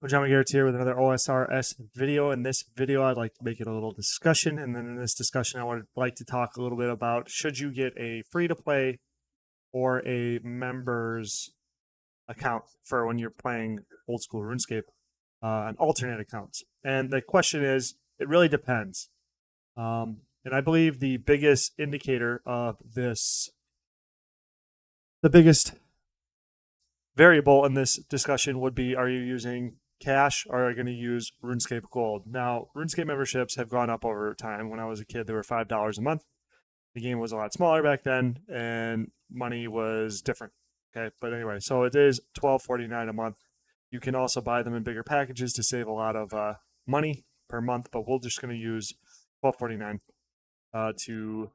Pajama Garrett's here with another OSRS video. In this video, I'd like to make it a little discussion. And then in this discussion, I would like to talk a little bit about should you get a free-to-play or a members account for when you're playing old school RuneScape on alternate accounts. And the question is, it really depends. And I believe the biggest indicator of this, the biggest variable in this discussion would be, are you using cash or are you going to use RuneScape Gold? Now, RuneScape memberships have gone up over time. When I was a kid, they were $5 a month. The game was a lot smaller back then, and money was different. Okay, but anyway, so it is $12.49 a month. You can also buy them in bigger packages to save a lot of money per month, but we're just going to use $12.49 to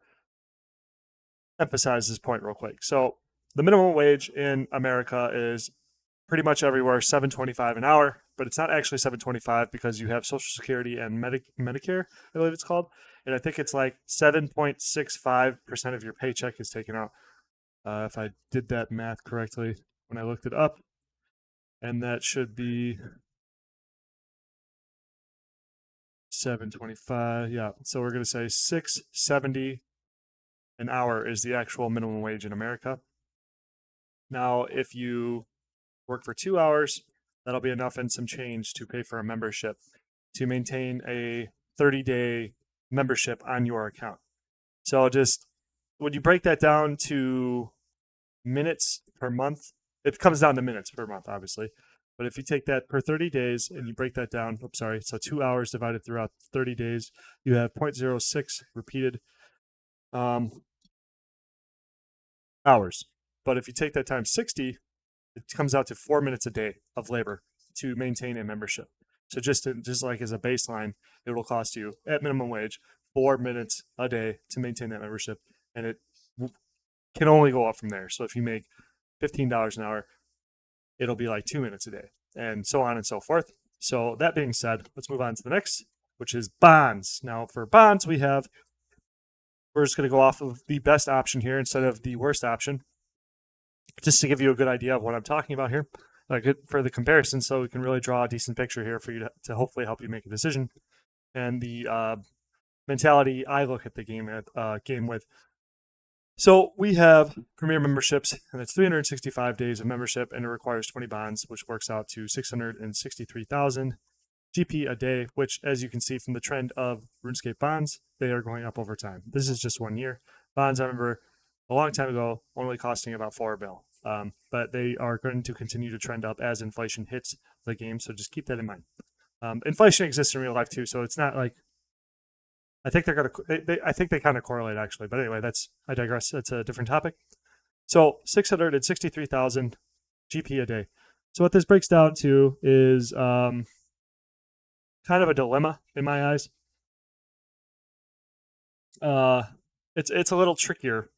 emphasize this point real quick. So the minimum wage in America is pretty much everywhere $7.25 an hour, but it's not actually $7.25 because you have Social Security and Medicare, I believe it's called, and I think it's like 7.65% of your paycheck is taken out. If I did that math correctly when I looked it up, and that should be $7.25. Yeah, so we're going to say $6.70 an hour is the actual minimum wage in America. Now, if you work for 2 hours, that'll be enough and some change to pay for a membership to maintain a 30-day membership on your account. So just when you break that down to minutes per month, it comes down to minutes per month, obviously. But if you take that per 30 days and you break that down, so 2 hours divided throughout 30 days, you have 0.06 repeated hours. But if you take that times 60, it comes out to 4 minutes a day of labor to maintain a membership. So just like as a baseline, it will cost you at minimum wage 4 minutes a day to maintain that membership, and it can only go up from there. So if you make $15 an hour, it'll be like 2 minutes a day, and so on and so forth. So that being said, let's move on to the next, which is bonds. Now for bonds, we're just going to go off of the best option here instead of the worst option, just to give you a good idea of what I'm talking about here, for the comparison, so we can really draw a decent picture here for you to hopefully help you make a decision. And the mentality I look at the game with. So we have Premier memberships, and it's 365 days of membership, and it requires 20 bonds, which works out to 663,000 GP a day, which, as you can see from the trend of RuneScape bonds, they are going up over time. This is just 1 year. Bonds, I remember a long time ago, only costing about $4 bill. But they are going to continue to trend up as inflation hits the game, so just keep that in mind. Inflation exists in real life too, so it's not like, I think I think they kind of correlate actually, but anyway, I digress. That's a different topic. So 663,000 GP a day. So what this breaks down to is kind of a dilemma in my eyes. It's a little trickier.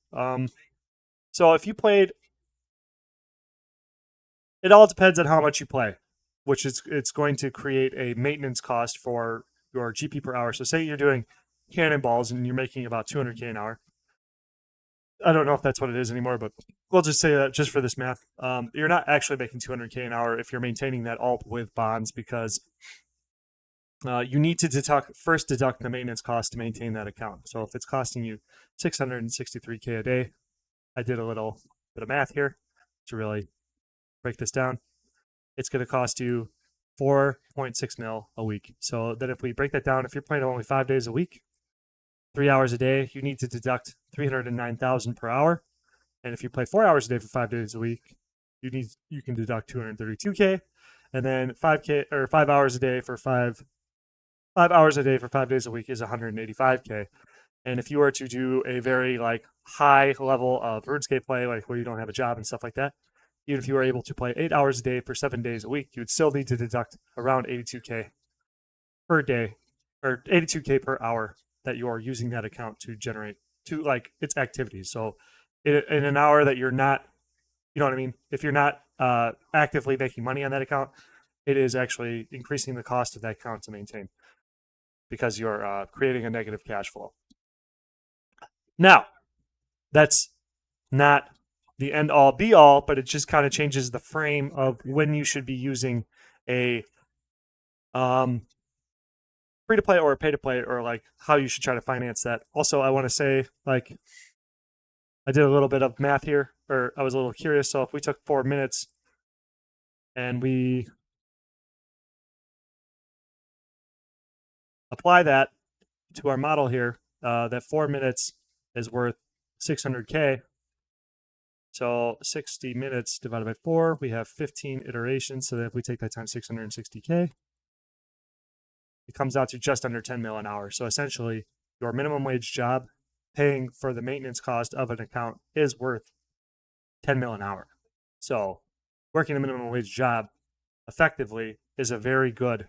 So if you played, it all depends on how much you play, which is it's going to create a maintenance cost for your GP per hour. So say you're doing cannonballs and you're making about 200K an hour. I don't know if that's what it is anymore, but we'll just say that just for this math. You're not actually making 200K an hour if you're maintaining that alt with bonds, because you need to first deduct the maintenance cost to maintain that account. So if it's costing you 663K a day, I did a little bit of math here to really break this down. It's going to cost you 4.6 mil a week. So then if we break that down, if you're playing only 5 days a week, 3 hours a day, you need to deduct 309,000 per hour. And if you play 4 hours a day for 5 days a week, you can deduct 232K. And then 5 hours a day for 5 days a week is 185K. And if you were to do a very high level of RuneScape play, like where you don't have a job and stuff like that, even if you were able to play 8 hours a day for 7 days a week, you would still need to deduct around 82K per day, or 82K per hour that you are using that account to generate its activities. So in an hour that you're not, you know what I mean? If you're not actively making money on that account, it is actually increasing the cost of that account to maintain, because you're creating a negative cash flow. Now, that's not the end all be all, but it just kind of changes the frame of when you should be using a Free to play or pay to play, or like how you should try to finance that. Also, I want to say, like, I did a little bit of math here, or I was a little curious. So if we took 4 minutes and we apply that to our model here, that 4 minutes is worth 600K. So 60 minutes divided by 4, we have 15 iterations. So that if we take that times 660K, it comes out to just under 10 mil an hour. So essentially, your minimum wage job paying for the maintenance cost of an account is worth 10 mil an hour. So working a minimum wage job effectively is a very good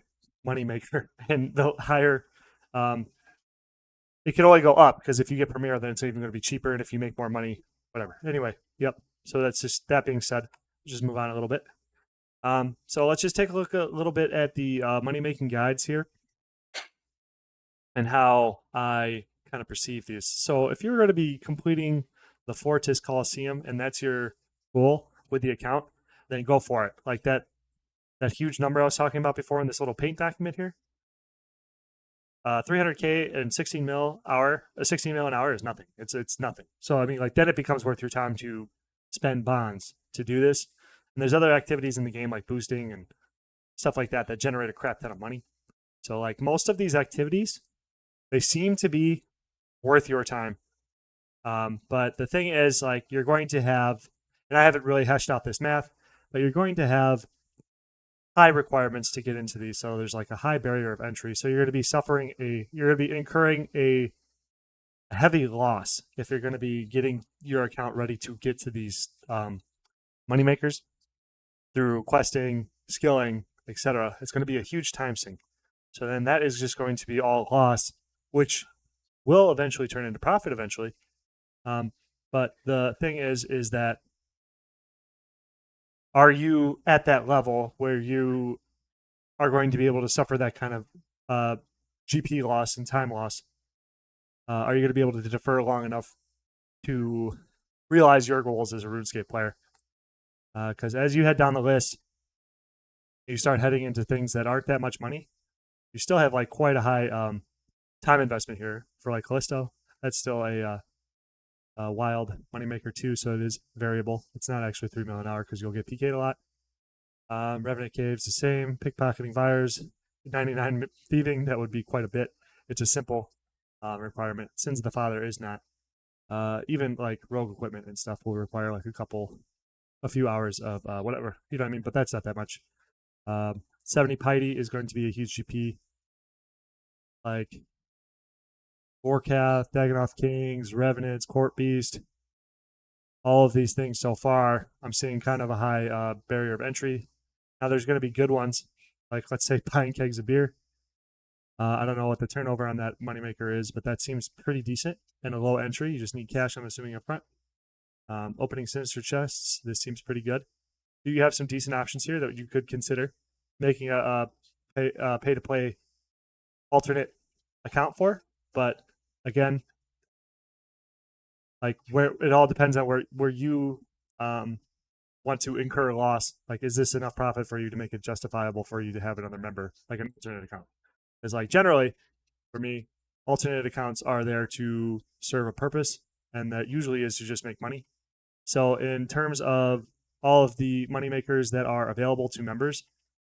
moneymaker. And the higher, it can only go up, because if you get Premier, then it's even going to be cheaper. And if you make more money, whatever. Anyway, yep. So that's just, that being said, just move on a little bit. So let's just take a look a little bit at the money making guides here and how I kind of perceive these. So if you're going to be completing the Fortis Coliseum and that's your goal with the account, then go for it. Like that huge number I was talking about before in this little paint document here, 300K and 16 mil an hour is nothing. It's nothing. So I mean, like, then it becomes worth your time to spend bonds to do this. And there's other activities in the game like boosting and stuff like that that generate a crap ton of money. So like most of these activities, they seem to be worth your time. But the thing is, like, you're going to have, and I haven't really hashed out this math, but you're going to have high requirements to get into these. So there's like a high barrier of entry. So you're going to be incurring a heavy loss if you're going to be getting your account ready to get to these money makers through questing, skilling, etc. It's going to be a huge time sink. So then that is just going to be all loss, which will eventually turn into profit eventually. But the thing is that, are you at that level where you are going to be able to suffer that kind of GP loss and time loss? Are you going to be able to defer long enough to realize your goals as a RuneScape player? Because as you head down the list, you start heading into things that aren't that much money. You still have like quite a high time investment here for like Callisto. That's still a wild moneymaker too, so it is variable. It's not actually 3 mil an hour because you'll get PK'd a lot. Revenant Caves the same. Pickpocketing Fires, 99 thieving, that would be quite a bit. It's a simple requirement. Sins of the Father is not. Even like rogue equipment and stuff will require like a few hours of whatever, you know what I mean? But that's not that much. 70 Piety is going to be a huge GP. Like Warcath, Dagonoth Kings, Revenants, Court Beast, all of these things so far, I'm seeing kind of a high barrier of entry. Now there's going to be good ones, like let's say buying kegs of beer. I don't know what the turnover on that moneymaker is, but that seems pretty decent and a low entry. You just need cash, I'm assuming, up front. Opening sinister chests, this seems pretty good. You have some decent options here that you could consider making a pay-to-play alternate account for. But again, like, where it all depends on where you want to incur a loss. Like, is this enough profit for you to make it justifiable for you to have another member, like an alternate account? Because like generally, for me, alternate accounts are there to serve a purpose, and that usually is to just make money. So in terms of all of the money makers that are available to members,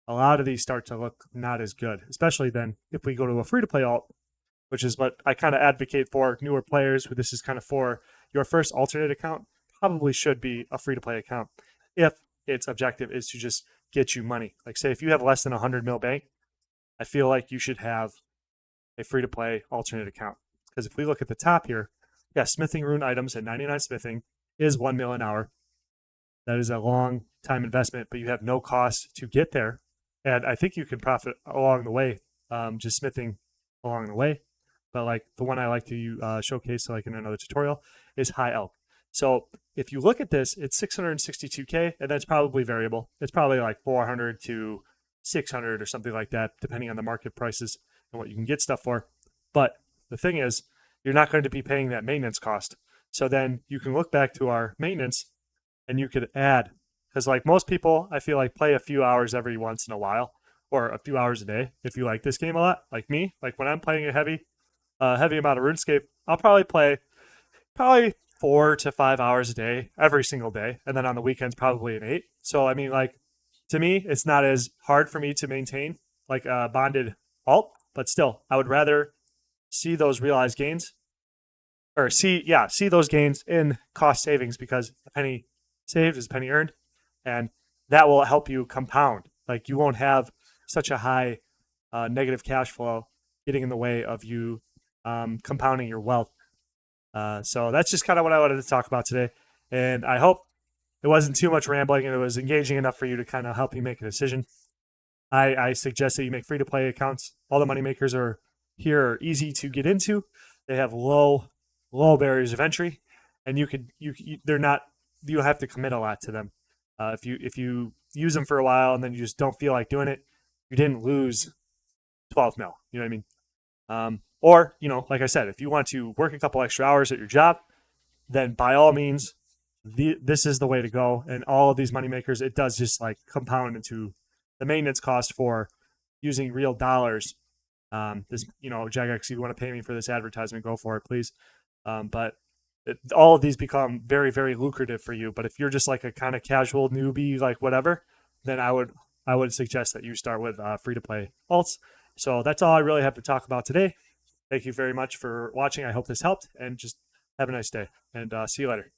a lot of these start to look not as good, especially then if we go to a free-to-play alt, which is what I kind of advocate for newer players, who this is kind of for. Your first alternate account probably should be a free-to-play account if its objective is to just get you money. Like, say if you have less than 100 mil bank, I feel like you should have a free-to-play alternate account. Because if we look at the top here, yeah, smithing rune items at 99 smithing is 1 mil an hour. That is a long time investment, but you have no cost to get there. And I think you can profit along the way, just smithing along the way. But like the one I like to showcase, like in another tutorial, is High Elk. So if you look at this, it's 662K, and that's probably variable. It's probably like 400 to 600 or something like that, depending on the market prices and what you can get stuff for. But the thing is, you're not going to be paying that maintenance cost. So then you can look back to our maintenance and you could add, because like most people, I feel like play a few hours every once in a while, for a few hours a day. If you like this game a lot, like me, like when I'm playing a heavy amount of RuneScape, I'll probably play 4 to 5 hours a day every single day, and then on the weekends probably an 8. So I mean, like, to me, it's not as hard for me to maintain like a bonded alt, but still, I would rather see those realized gains, or see those gains in cost savings, because a penny saved is a penny earned, and that will help you compound. Like, you won't have such a high negative cash flow getting in the way of you compounding your wealth. So that's just kind of what I wanted to talk about today, and I hope it wasn't too much rambling and it was engaging enough for you to kind of help you make a decision. I suggest that you make free-to-play accounts. All the money makers here are easy to get into. They have low barriers of entry, and you don't have to commit a lot to them. If you use them for a while and then you just don't feel like doing it, you didn't lose 12 mil. You know what I mean? Or, like I said, if you want to work a couple extra hours at your job, then by all means, this is the way to go. And all of these money makers, it does just like compound into the maintenance cost for using real dollars. Jagex, you want to pay me for this advertisement, go for it, please. But all of these become very, very lucrative for you. But if you're just like a kind of casual newbie, like whatever, then I would suggest that you start with free-to-play alts. So that's all I really have to talk about today. Thank you very much for watching. I hope this helped, and just have a nice day, and see you later.